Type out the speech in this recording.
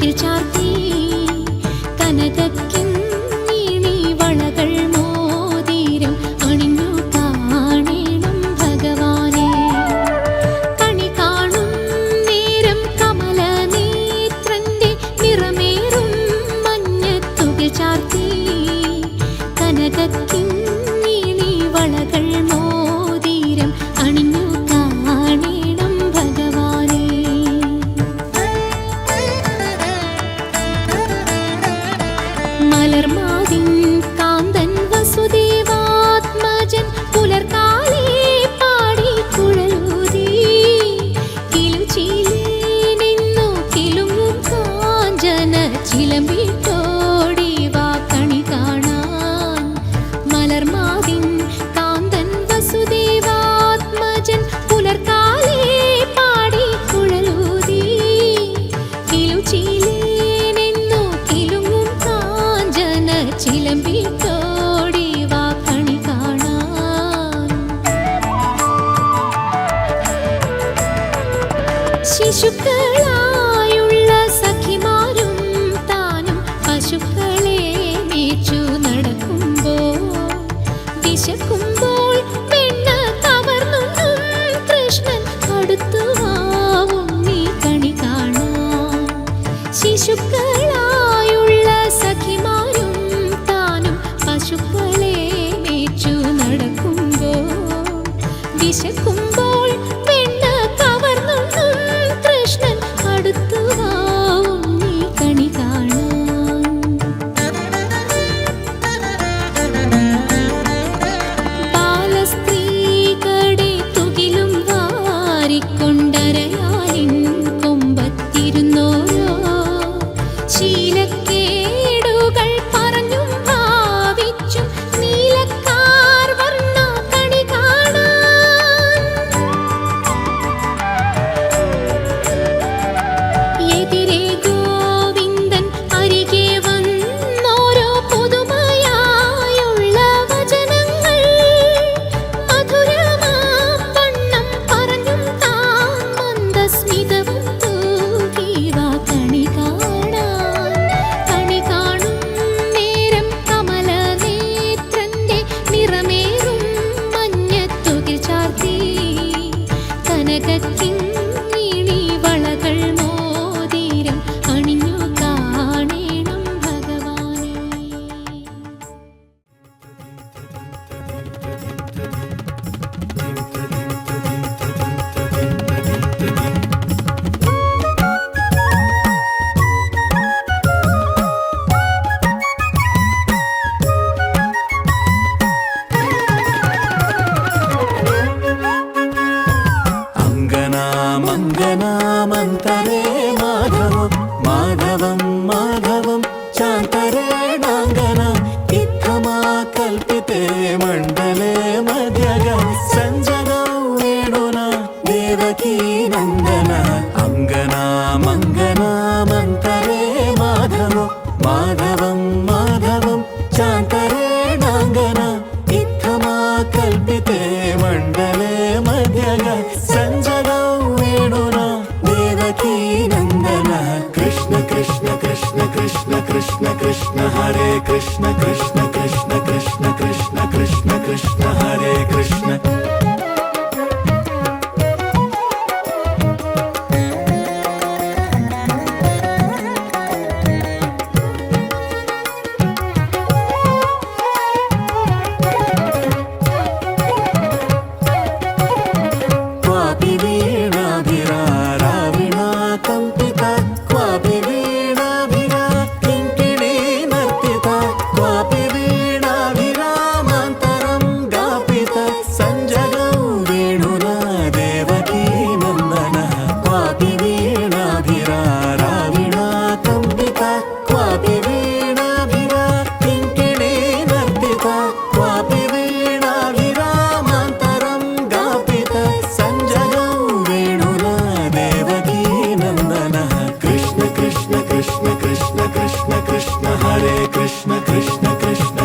മഞ്ഞത്തുകിൽ ചാർത്തി കനകക്കിൻ വളകൾ മോതിരം അണിഞ്ഞു കാണണം ഭഗവാനെ. കണി കാണും നേരം കമലനേത്രന്റെ നിറമേറും മഞ്ഞത്തുകിൽ ചാർത്തി കനകക്കിൻ വളകൾ മോതിരം അണിഞ്ഞു കാണണം ഭഗവാനെ. മലർമാതിൻ കാന്തൻ വസുദേവാത്മജൻ പുലർക്കാലേ പാടി കുഴലൂതി കിലുചീലേനെന്നു കിലുങ്ങും കാഞ്ചന ചിലമ്പിട്ടോടി വാ കണി കാണാൻ. മലർമാതിൻ കാന്തൻ വസുദേവാത്മജൻ പുലർക്കാലേ പാടി കുഴലൂതി കിലുചീലേനെന്നു കിലുങ്ങും കാഞ്ചന ചിലമ്പിട്ടോടി വാ കണി കാണാൻ. ശിശുക്കളായുള്ള സഖിമാരും താനും പശുക്കളെ മേച്ചു നടക്കുമ്പോൾ വിശക്കുമ്പോൾ വെണ്ണ കവർന്നുണ്ണും കൃഷ്ണൻ അടുത്തു വാ ഉണ്ണി കണി കാണാൻ. ശിശുക്കളായുള്ള സഖിമാരും താനും പശുക്കളെ മേച്ചു നടക്കുമ്പോൾ വിശക്കുമ്പോൾ വെണ്ണ കവർന്നുണ്ണും കൃഷ്ണൻ അടുത്തു വാ ഉണ്ണി കണി കാണാൻ. ബാലസ്ത്രീകളുടെ തുകിലും വാരിക്കൊണ്ടരയാലിൻ കൊമ്പത്തിരുന്നോരോ ശീലക്കേടുകൾ പറഞ്ഞും ഭാവിച്ചും നീലക്കാർ വർണ്ണ കണി കാണാൻ. എതിരെ ഗോവിന്ദൻ അരികെ വന്നോരോ പുതുമയായുള്ള വചനങ്ങൾ മധുരമാം വണ്ണം പറഞ്ഞും താൻ മന്ദസ്മിതവും തൂകി വാ കണി കാണാൻ. കണി കാണും നേരം കമലനേത്രന്റെ നിറമേറും മഞ്ഞത്തുകിൽ ചാർത്തി കനകക്കിൻ വളകൾ മോതിരം അണിഞ്ഞു കാണണം ഭഗവാനെ. അങ്കനാമങ്കനാമന്തരേ മാധവം മാധവം മാധവം ശാന്തരേണാങ്കന ഇത്തമാ കൽപ്പിതേ മണ്ഡലേ മധ്യഗ സഞ്ജനൗ വേണുന ദേവകീ നന്ദന. അങ്കനാമങ്കനാമന്തരേ മാധവം മാധവം മാധവം ശാന്തരേണാങ്കന ഇത്തമാ കൽപ്പിതേ മണ്ഡലേ മധ്യഗ സഞ്ജനൗ വേണുന ദേവകീ നന്ദന. കൃഷ്ണ കൃഷ്ണ കൃഷ്ണ കൃഷ്ണ കൃഷ്ണ കൃഷ്ണ ഹരേ കൃഷ്ണ കൃഷ്ണ കൃഷ്ണ കൃഷ്ണ കൃഷ്ണ കൃഷ്ണ കൃഷ്ണ ഹരേ കൃഷ്ണ. ക്വാപി വീണാഭിരാ രാവിണാ കമ്പിത ക്വാപി വീണാഭിരാ കിങ്കിണീ നർത്തിത ക്വാപി വീണാഭിരാമാന്തരം ഗാപിത സഞ്ജനൗ വേണുനാ ദേവകീ നന്ദന. ക്വാപി വീണാഭിരാ രാവിണാ കമ്പിത ക്വാപി വീണാഭിരാ കിങ്കിണീ നർത്തിത ക്വാപി വീണാഭിരാമാന്തരം ഗാപിത സഞ്ജനൗ വേണുനാ ദേവകീ നന്ദന. കൃഷ്ണ കൃഷ്ണ കൃഷ്ണ കൃഷ്ണ കൃഷ്ണ കൃഷ്ണ ഹരേ കൃഷ്ണ കൃഷ്ണ കൃഷ്ണ